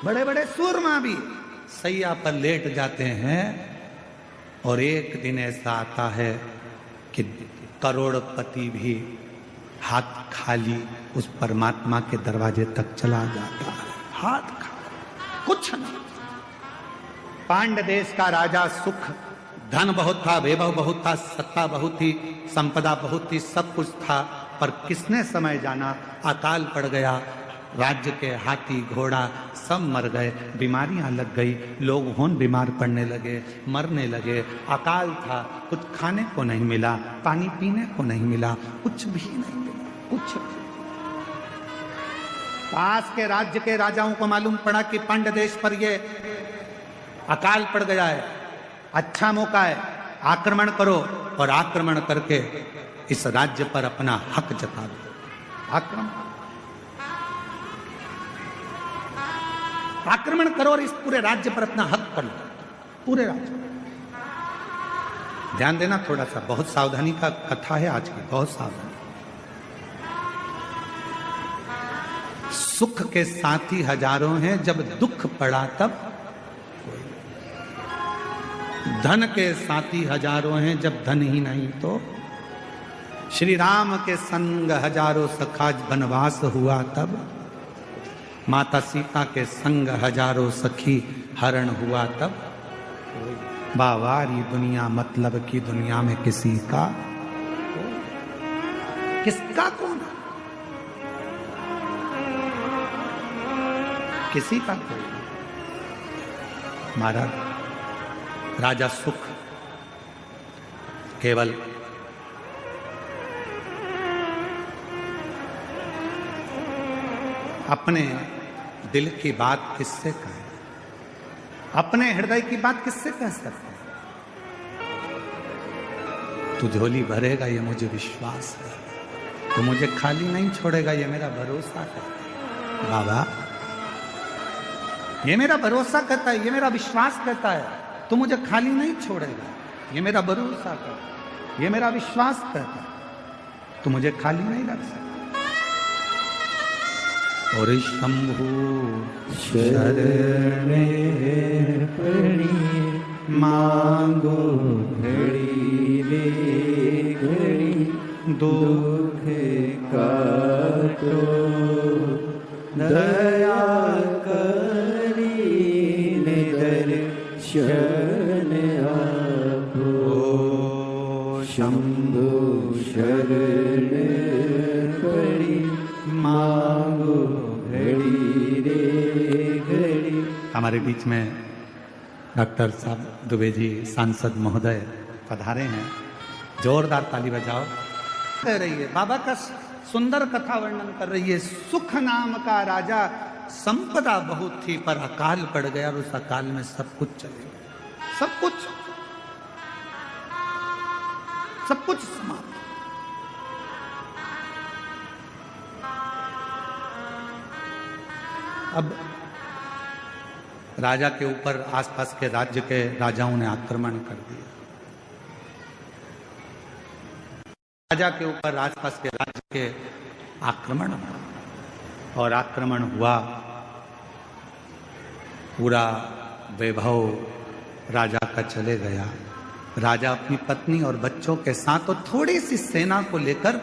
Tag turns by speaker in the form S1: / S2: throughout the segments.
S1: बड़े बड़े सूरमा भी सैया पर लेट जाते हैं और एक दिन ऐसा आता है कि करोड़पति भी हाथ खाली उस परमात्मा के दरवाजे तक चला जाता है, हाथ खाली, कुछ नहीं। पांड देश का राजा सुख, धन बहुत था, वैभव बहुत था, सत्ता बहुत थी, संपदा बहुत थी, सब कुछ था, पर किसने समय जाना अकाल पड़ गया। राज्य के हाथी घोड़ा सब मर गए, बीमारियां लग गई, लोग होन बीमार पड़ने लगे, मरने लगे, अकाल था, कुछ खाने को नहीं मिला, पानी पीने को नहीं मिला, कुछ भी नहीं मिला, कुछ भी। पास के राज्य के राजाओं को मालूम पड़ा कि पांड्य देश पर ये अकाल पड़ गया है, अच्छा मौका है, आक्रमण करो और आक्रमण करके इस राज्य पर अपना हक जता दो। आक्रमण करो और इस पूरे राज्य पर अपना हक कर लो, पूरे राज्य। ध्यान देना थोड़ा सा, बहुत सावधानी का कथा है आज की, बहुत सावधानी। सुख के साथी हजारों हैं, जब दुख पड़ा तब धन के साथी हजारों हैं, जब धन ही नहीं तो। श्री राम के संग हजारों सखा, वनवास हुआ तब। माता सीता के संग हजारों सखी, हरण हुआ तब। बावारी दुनिया मतलब की दुनिया में किसी का, किसका कौन, किसी का कोई। हमारा राजा सुख केवल अपने दिल की बात किससे कहे, अपने हृदय की बात किससे कह सकते हैं। तू झोली भरेगा ये मुझे विश्वास है, तू मुझे खाली नहीं छोड़ेगा ये मेरा भरोसा है। बाबा ये मेरा भरोसा कहता है, ये मेरा विश्वास कहता है, तू मुझे खाली नहीं छोड़ेगा, ये मेरा भरोसा कहता है, ये मेरा विश्वास कहता है, तू मुझे खाली नहीं रख सकता। और शंभु शरणे पड़ी, मांगो घड़ी रे घड़ी, दुख काटो दया करी, दर्शन आपो। शंभु शरण पड़ी, मांगो घड़ी रे घड़ी। हमारे बीच में डॉक्टर साहब दुबे जी सांसद महोदय पधारे हैं, जोरदार ताली बजाओ। कह रही है बाबा का सुंदर कथा वर्णन कर रही है। सुख नाम का राजा, संपदा बहुत थी पर अकाल पड़ गया और उस अकाल में सब कुछ चले गया, सब कुछ, सब कुछ समाप्त। अब राजा के ऊपर आसपास के राज्य के राजाओं ने आक्रमण कर दिया। राजा के ऊपर आसपास के राज्य के आक्रमण हुआ, और आक्रमण हुआ, पूरा वैभव राजा का चले गया। राजा अपनी पत्नी और बच्चों के साथ और थोड़ी सी सेना को लेकर,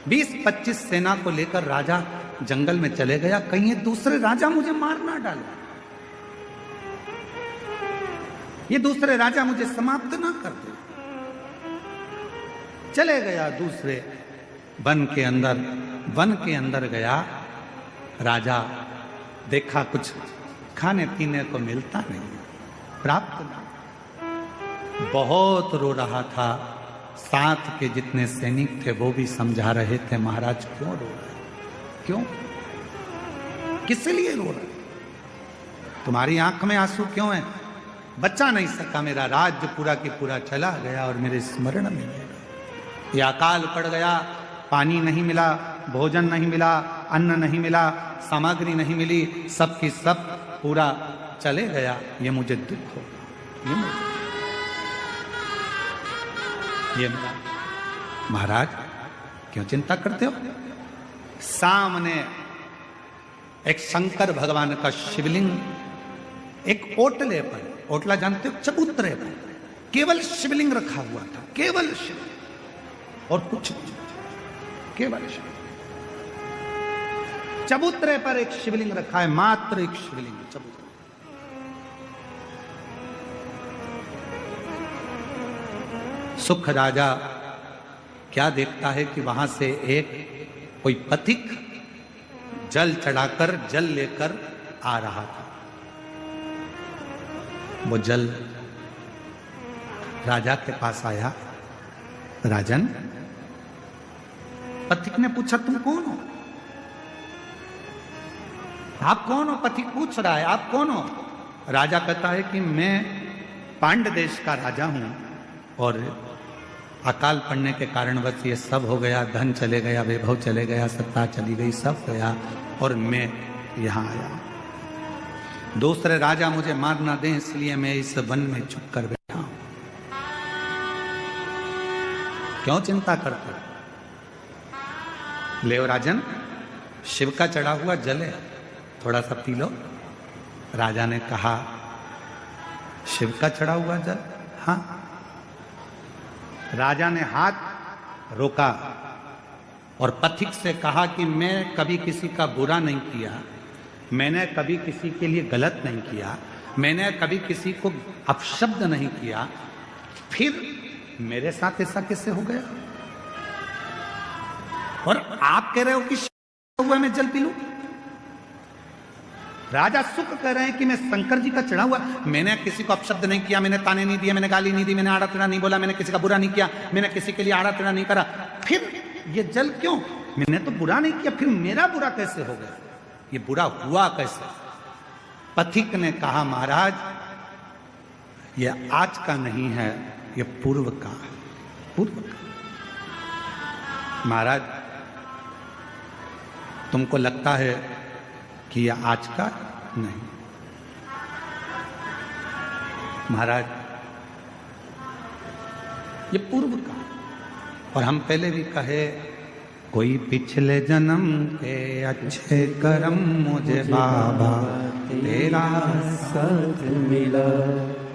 S1: 20-25 सेना को लेकर राजा जंगल में चले गया। कहीं ये दूसरे राजा मुझे मार ना डाले, ये दूसरे राजा मुझे समाप्त ना कर दे। चले गया दूसरे वन के अंदर गया। राजा देखा कुछ खाने पीने को मिलता नहीं, प्राप्त नहीं, बहुत रो रहा था। साथ के जितने सैनिक थे वो भी समझा रहे थे, महाराज क्यों रो रहे, क्यों, किस लिए रो रहे, तुम्हारी आंख में आंसू क्यों है? बचा नहीं सका, मेरा राज्य पूरा की पूरा चला गया और मेरे स्मरण में नहीं गया। ये अकाल पड़ गया, पानी नहीं मिला, भोजन नहीं मिला, अन्न नहीं मिला, सामग्री नहीं मिली, सब की सब पूरा चले गया। ये मुझे दुख हो, ये महाराज क्यों चिंता करते हो? सामने एक शंकर भगवान का शिवलिंग एक ओटले पर, ओटला जानते हो, चबूतरे पर केवल शिवलिंग रखा हुआ था, केवल शिवलिंग और कुछ नहीं, केवल शिवलिंग। चबूतरे पर एक शिवलिंग रखा है, मात्र एक शिवलिंग चबूतरे। सुख राजा क्या देखता है कि वहां से एक कोई पथिक जल चढ़ाकर जल लेकर आ रहा था। वो जल राजा के पास आया। राजन, पथिक ने पूछा तुम कौन हो? आप कौन हो? पथिक पूछ रहा है आप कौन हो? राजा कहता है कि मैं पांड्य देश का राजा हूं और अकाल पड़ने के कारण बस ये सब हो गया, धन चले गया, वैभव चले गया, सत्ता चली गई, सब गया और मैं यहां आया। दूसरे राजा मुझे मार ना दें इसलिए मैं इस वन में चुप कर बैठा हूं। क्यों चिंता करते हो? ले राजन, शिव का चढ़ा हुआ जल है, थोड़ा सा पी लो। राजा ने कहा शिव का चढ़ा हुआ जल? हाँ। राजा ने हाथ रोका और पथिक से कहा कि मैं कभी किसी का बुरा नहीं किया, मैंने कभी किसी के लिए गलत नहीं किया, मैंने कभी किसी को अपशब्द नहीं किया, फिर मेरे साथ ऐसा कैसे हो गया? और आप कह रहे हो कि हुआ मैं जल पी लूं? राजा सुख कह रहे हैं कि मैं शंकर जी का चढ़ा हुआ, मैंने किसी को अपशब्द नहीं किया, मैंने ताने नहीं दिए, मैंने गाली नहीं दी, मैंने आड़ा टेढ़ा नहीं बोला, मैंने किसी का बुरा नहीं किया, मैंने किसी के लिए आड़ा टेढ़ा नहीं करा, फिर ये जल क्यों? मैंने तो बुरा नहीं किया, फिर मेरा बुरा कैसे हो गया? ये बुरा हुआ कैसे? पथिक ने कहा महाराज ये आज का नहीं है, ये पूर्व का है, पूर्व का। महाराज तुमको लगता है कि यह आज का नहीं। महाराज ये पूर्व का, और हम पहले भी कहे कोई पिछले जन्म के अच्छे कर्म मुझे बाबा तेरा साथ मिला,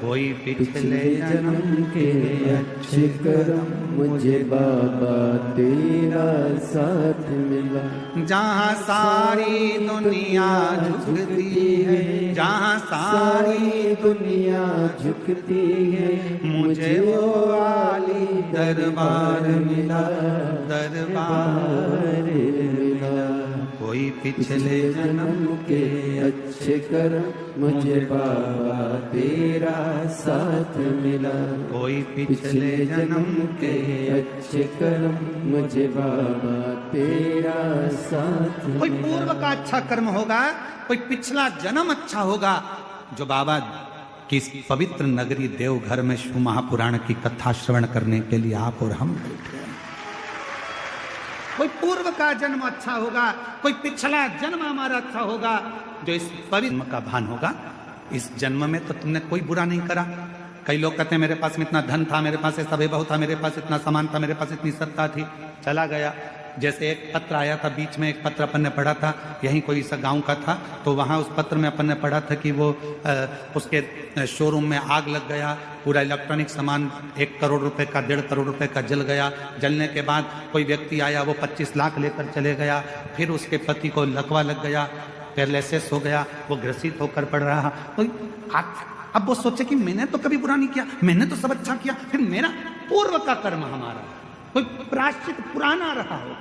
S1: कोई पिछले जन्म के अच्छे कर्म मुझे बाबा तेरा साथ मिला। जहाँ सारी दुनिया झुकती है, जहाँ सारी दुनिया झुकती है, मुझे वो वाली दरबार मिला, दरबार मिला। कोई पिछले जन्म के अच्छे कर्म मुझे बाबा तेरा साथ मिला, कोई पिछले जन्म के अच्छे कर्म मुझे बाबा तेरा साथ मिला। कोई पूर्व का अच्छा कर्म होगा, कोई पिछला जन्म अच्छा होगा, जो बाबा की पवित्र नगरी देवघर में शिव महापुराण की कथा श्रवण करने के लिए आप और हम बैठे हैं। कोई पूर्व का जन्म अच्छा होगा, कोई पिछला जन्म हमारा अच्छा होगा, जो इस पवित्र का भान होगा। इस जन्म में तो तुमने कोई बुरा नहीं करा। कई लोग कहते हैं मेरे पास में इतना धन था, मेरे पास ऐसा वैभव था, मेरे पास इतना सामान था, मेरे पास इतनी सत्ता थी, चला गया। जैसे एक पत्र आया था बीच में, एक पत्र अपन ने पढ़ा था, यहीं कोई सा गांव का था, तो वहां उस पत्र में अपन ने पढ़ा था कि वो उसके शोरूम में आग लग गया, पूरा इलेक्ट्रॉनिक सामान 1 करोड़ रुपए का, 1.5 करोड़ रुपए का जल गया। जलने के बाद कोई व्यक्ति आया, वो 25 लाख लेकर चले गया, फिर उसके पति को लकवा लग गया, पैरालिसिस हो गया, वो ग्रसित होकर पड़ रहा। तो अब वो सोचे कि मैंने तो कभी बुरा नहीं किया, मैंने तो सब अच्छा किया, फिर मेरा पूर्व का कर्म हमारा कोई प्रायश्चित पुराना रहा हो।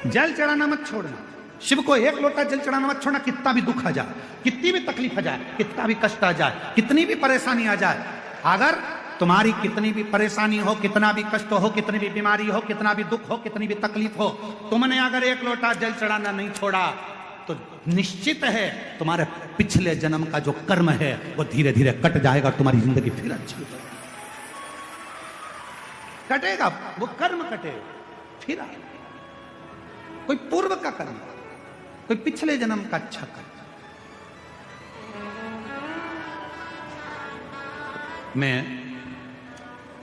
S1: जल चढ़ाना मत छोड़ना, शिव को 1 लोटा जल चढ़ाना मत छोड़ना, कितना भी दुख आ जाए, कितनी भी तकलीफ आ जाए, कितना भी कष्ट आ जाए, कितनी भी परेशानी आ जाए, अगर तुम्हारी कितनी भी परेशानी हो, कितना भी कष्ट हो, कितनी भी बीमारी हो, कितना भी दुख हो, कितनी भी तकलीफ हो, तुमने अगर 1 लोटा जल चढ़ाना नहीं छोड़ा तो निश्चित है तुम्हारे पिछले जन्म का जो कर्म है वो धीरे धीरे कट जाएगा, तुम्हारी जिंदगी फिर अच्छी हो जाएगी। कटेगा वो कर्म, कटेगा फिर आएगा। कोई पूर्व का कर्म, कोई पिछले जन्म का अच्छा कर्म। मैं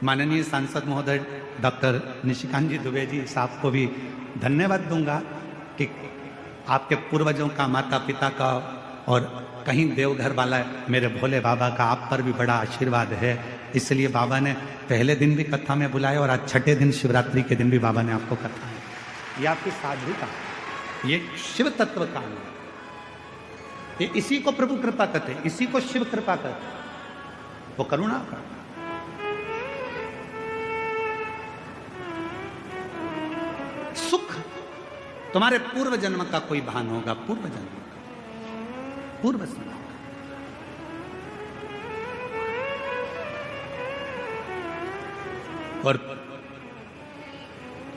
S1: माननीय सांसद महोदय डॉक्टर निशिकांत जी दुबे जी साहब को भी धन्यवाद दूंगा कि आपके पूर्वजों का, माता पिता का और कहीं देवघर वाला मेरे भोले बाबा का आप पर भी बड़ा आशीर्वाद है। इसलिए बाबा ने पहले दिन भी कथा में बुलाया और आज छठे दिन शिवरात्रि के दिन भी बाबा ने आपको कथा है। ये आपकी साधुता, ये शिव तत्व का है। ये इसी को प्रभु कृपा कहते, इसी को शिव कृपा कहते, वो करुणा करता। सुख तुम्हारे पूर्व जन्म का कोई भान होगा, पूर्व जन्म का, पूर्व जन्म का। और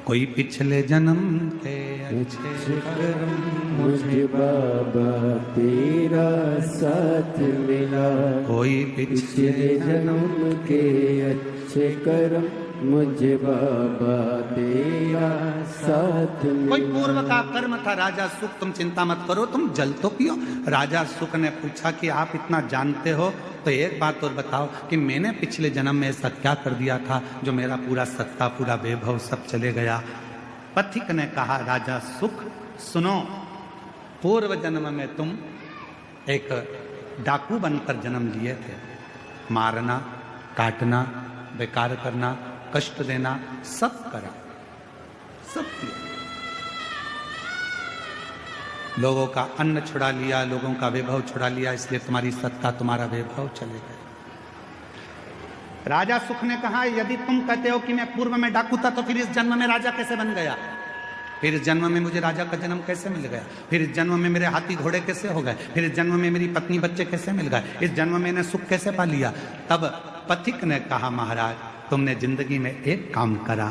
S1: कोई पिछले जन्म के अच्छे
S2: कर्म मुझे बाबा तेरा साथ मिला,
S1: कोई पिछले
S2: जन्म के अच्छे कर्म मुझे बाबा तेरा साथ मिला।
S1: कोई पूर्व का कर्म था राजा सुख, तुम चिंता मत करो, तुम जल तो पियो। राजा सुख ने पूछा कि आप इतना जानते हो तो एक बात और बताओ कि मैंने पिछले जन्म में ऐसा क्या कर दिया था जो मेरा पूरा सत्ता, पूरा वैभव सब चले गया। पथिक ने कहा राजा सुख सुनो, पूर्व जन्म में तुम एक डाकू बनकर जन्म लिए थे। मारना, काटना, बेकार करना, कष्ट देना, सब करा, सब किया। लोगों का अन्न छुड़ा लिया, लोगों का वैभव छुड़ा लिया, इसलिए तुम्हारी सत्ता, तुम्हारा वैभव चले गए। राजा सुख ने कहा यदि तुम कहते हो कि मैं पूर्व में डाकू था तो फिर इस जन्म में राजा कैसे बन गया? फिर इस जन्म में मुझे राजा का जन्म कैसे मिल गया? फिर इस जन्म में मेरे हाथी घोड़े कैसे हो गए? फिर इस जन्म में मेरी पत्नी बच्चे कैसे मिल गए? इस जन्म में मैंने सुख कैसे पा लिया? तब पथिक ने कहा महाराज तुमने जिंदगी में एक काम करा,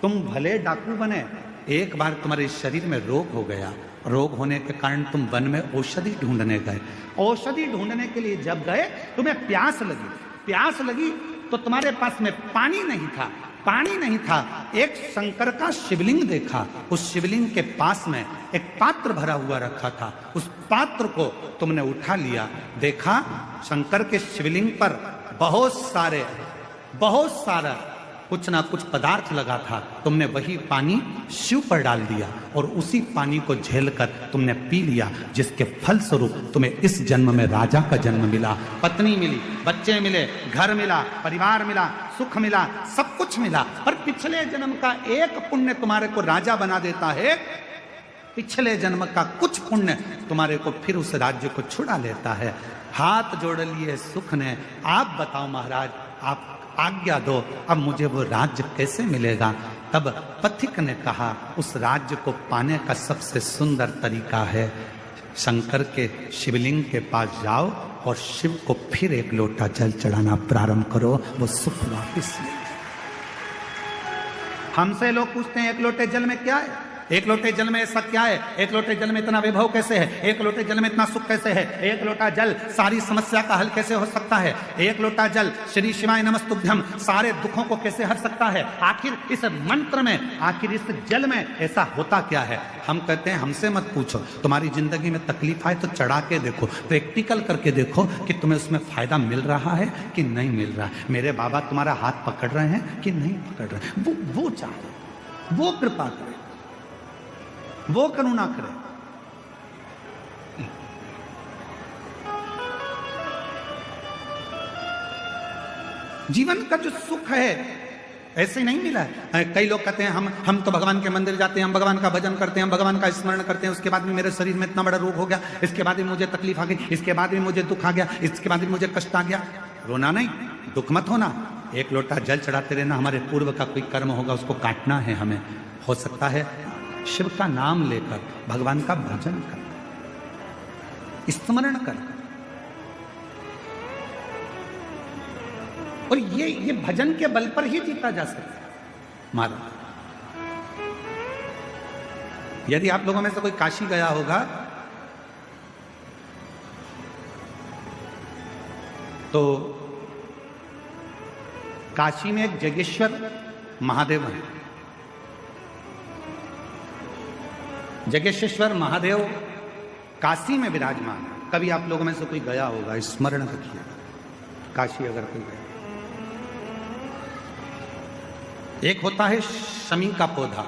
S1: तुम भले डाकू बने, एक बार तुम्हारे शरीर में रोग हो गया, रोग होने के कारण तुम वन में औषधि ढूंढने गए। औषधि ढूंढने के लिए जब गए तुम्हें प्यास लगी, प्यास लगी तो तुम्हारे पास में पानी नहीं था, पानी नहीं था। एक शंकर का शिवलिंग देखा, उस शिवलिंग के पास में एक पात्र भरा हुआ रखा था, उस पात्र को तुमने उठा लिया, देखा शंकर के शिवलिंग पर बहुत सारा कुछ ना कुछ पदार्थ लगा था, तुमने वही पानी शिव पर डाल दिया और उसी पानी को झेलकर तुमने पी लिया, जिसके फल स्वरूप तुम्हें इस जन्म में राजा का जन्म मिला, पत्नी मिली, बच्चे मिले, घर मिला, परिवार मिला, सुख मिला, सब कुछ मिला। पर पिछले जन्म का एक पुण्य तुम्हारे को राजा बना देता है, पिछले जन्म का कुछ पुण्य तुम्हारे को फिर उस राज्य को छुड़ा लेता है। हाथ जोड़ लिए सुख ने, आप बताओ महाराज, आप आज्ञा दो, अब मुझे वो राज्य कैसे मिलेगा? तब पथिक ने कहा उस राज्य को पाने का सबसे सुंदर तरीका है, शंकर के शिवलिंग के पास जाओ और शिव को फिर एक लोटा जल चढ़ाना प्रारंभ करो, वो सुख वापिस ले। हमसे लोग पूछते हैं एक लोटे जल में क्या है, एक लोटे जल में ऐसा क्या है, एक लोटे जल में इतना वैभव कैसे है, एक लोटे जल में इतना सुख कैसे है, एक लोटा जल सारी समस्या का हल कैसे हो सकता है, एक लोटा जल श्री शिवाय नमस्तुभ्यम सारे दुखों को कैसे हर सकता है? आखिर इस मंत्र में, आखिर इस जल में ऐसा होता क्या है? हम कहते हैं हमसे मत पूछो, तुम्हारी जिंदगी में तकलीफ आए तो चढ़ा के देखो, प्रैक्टिकल करके देखो कि तुम्हें उसमें फायदा मिल रहा है कि नहीं मिल रहा है। मेरे बाबा तुम्हारा हाथ पकड़ रहे हैं कि नहीं पकड़ रहे? वो चाहे, वो कृपा करे, वो करुणा करे। जीवन का जो सुख है ऐसे नहीं मिला है। कई लोग कहते हैं हम तो भगवान के मंदिर जाते हैं, हम भगवान का भजन करते हैं, हम भगवान का स्मरण करते हैं, उसके बाद भी मेरे शरीर में इतना बड़ा रोग हो गया, इसके बाद भी मुझे तकलीफ आ गई, इसके बाद भी मुझे दुख आ गया, इसके बाद भी मुझे कष्ट आ गया। रोना नहीं, दुख मत होना, एक लोटा जल चढ़ाते रहना। हमारे पूर्व का कोई कर्म होगा उसको काटना है हमें, हो सकता है शिव का नाम लेकर भगवान का भजन कर, स्मरण कर, और ये भजन के बल पर ही जीता जा सकता है। मारो, यदि आप लोगों में से कोई काशी गया होगा तो काशी में एक जगेश्वर महादेव है। जगेश्वर महादेव काशी में विराजमान है। कभी आप लोगों में से कोई गया होगा, स्मरण रखिए, काशी अगर कोई गया। एक होता है शमी का पौधा,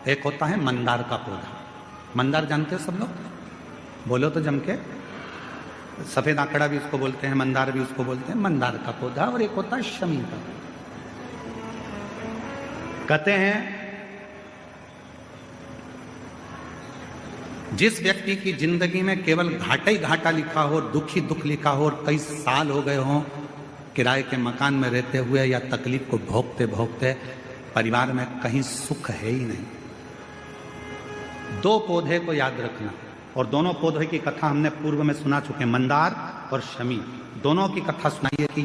S1: एक होता है मंदार का पौधा। मंदार जानते हो सब लोग? बोलो तो जम के। सफेद आंकड़ा भी उसको बोलते हैं, मंदार भी उसको बोलते हैं। मंदार का पौधा, और एक होता है शमी का। कहते हैं जिस व्यक्ति की जिंदगी में केवल घाटा ही घाटा लिखा हो, दुख ही दुख लिखा हो, और कई साल हो गए हों किराए के मकान में रहते हुए या तकलीफ को भोगते भोगते, परिवार में कहीं सुख है ही नहीं। दो पौधे को याद रखना, और दोनों पौधे की कथा हमने पूर्व में सुना चुके, मंदार और शमी। दोनों की कथा सुनाइए कि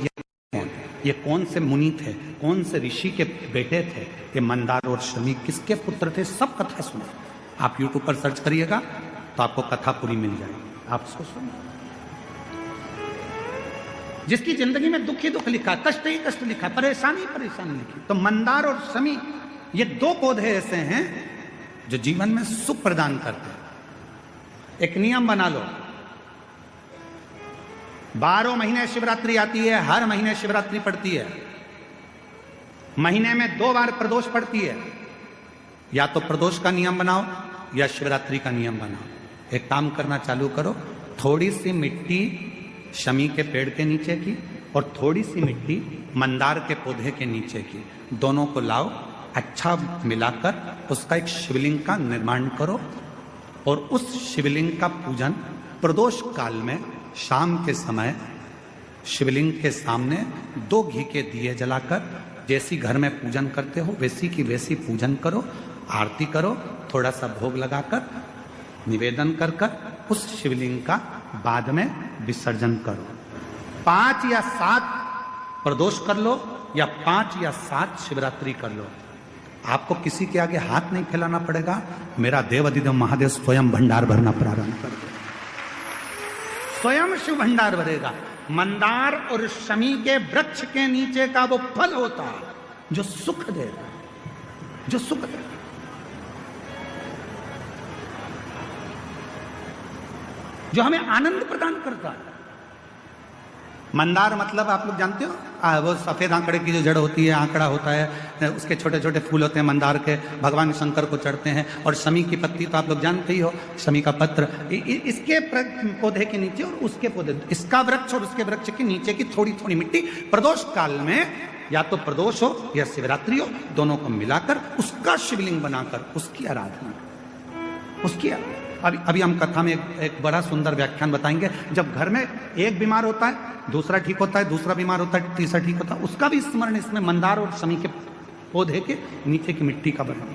S1: ये कौन से मुनि थे, कौन से ऋषि के बेटे थे, ये मंदार और शमी किसके पुत्र थे, सब कथा सुने। आप YouTube पर सर्च करिएगा तो आपको कथा पूरी मिल जाएगी, आप उसको सुनिए। जिसकी जिंदगी में दुख ही दुख लिखा, कष्ट ही कष्ट लिखा, परेशानी परेशानी लिखी, तो मंदार और शमी ये दो पौधे ऐसे हैं जो जीवन में सुख प्रदान करते हैं। एक नियम बना लो, 12 महीने शिवरात्रि आती है, हर महीने शिवरात्रि पड़ती है, महीने में 2 बार प्रदोष पड़ती है। या तो प्रदोष का नियम बनाओ या शिवरात्रि का नियम बनाओ। एक काम करना चालू करो, थोड़ी सी मिट्टी शमी के पेड़ के नीचे की और थोड़ी सी मिट्टी मंदार के पौधे के नीचे की, दोनों को लाओ, अच्छा मिलाकर उसका एक शिवलिंग का निर्माण करो, और उस शिवलिंग का पूजन प्रदोष काल में शाम के समय शिवलिंग के सामने 2 घी के दिए जलाकर, जैसी घर में पूजन करते हो वैसी की वैसी पूजन करो, आरती करो, थोड़ा सा भोग लगाकर निवेदन कर कर उस शिवलिंग का बाद में विसर्जन करो। 5 या 7 प्रदोष कर लो या 5 या 7 शिवरात्रि कर लो, आपको किसी के आगे हाथ नहीं फैलाना पड़ेगा। मेरा देवाधिदेव महादेव स्वयं भंडार भरना प्रारंभ कर दे, स्वयं शिव भंडार भरेगा। मंदार और शमी के वृक्ष के नीचे का वो फल होता है जो सुख देगा, जो सुख देगा। जो हमें आनंद प्रदान करता है। मंदार मतलब आप लोग जानते हो, वो सफेद आंकड़े की जो जड़ होती है, आंकड़ा होता है, उसके छोटे छोटे फूल होते हैं मंदार के, भगवान शंकर को चढ़ते हैं। और शमी की पत्ती तो आप लोग जानते ही हो, शमी का पत्र, इसके पौधे के नीचे और उसके पौधे, इसका वृक्ष और उसके वृक्ष के नीचे की थोड़ी थोड़ी मिट्टी प्रदोष काल में, या तो प्रदोष हो या शिवरात्रि हो, दोनों को मिलाकर उसका शिवलिंग बनाकर उसकी आराधना, उसकी आराधना। अभी हम कथा में एक बड़ा सुंदर व्याख्यान बताएंगे। जब घर में एक बीमार होता है, दूसरा ठीक होता है, दूसरा बीमार होता है, तीसरा ठीक होता है, उसका भी स्मरण इसमें मंदार और शमी के पौधे के नीचे की मिट्टी का बना।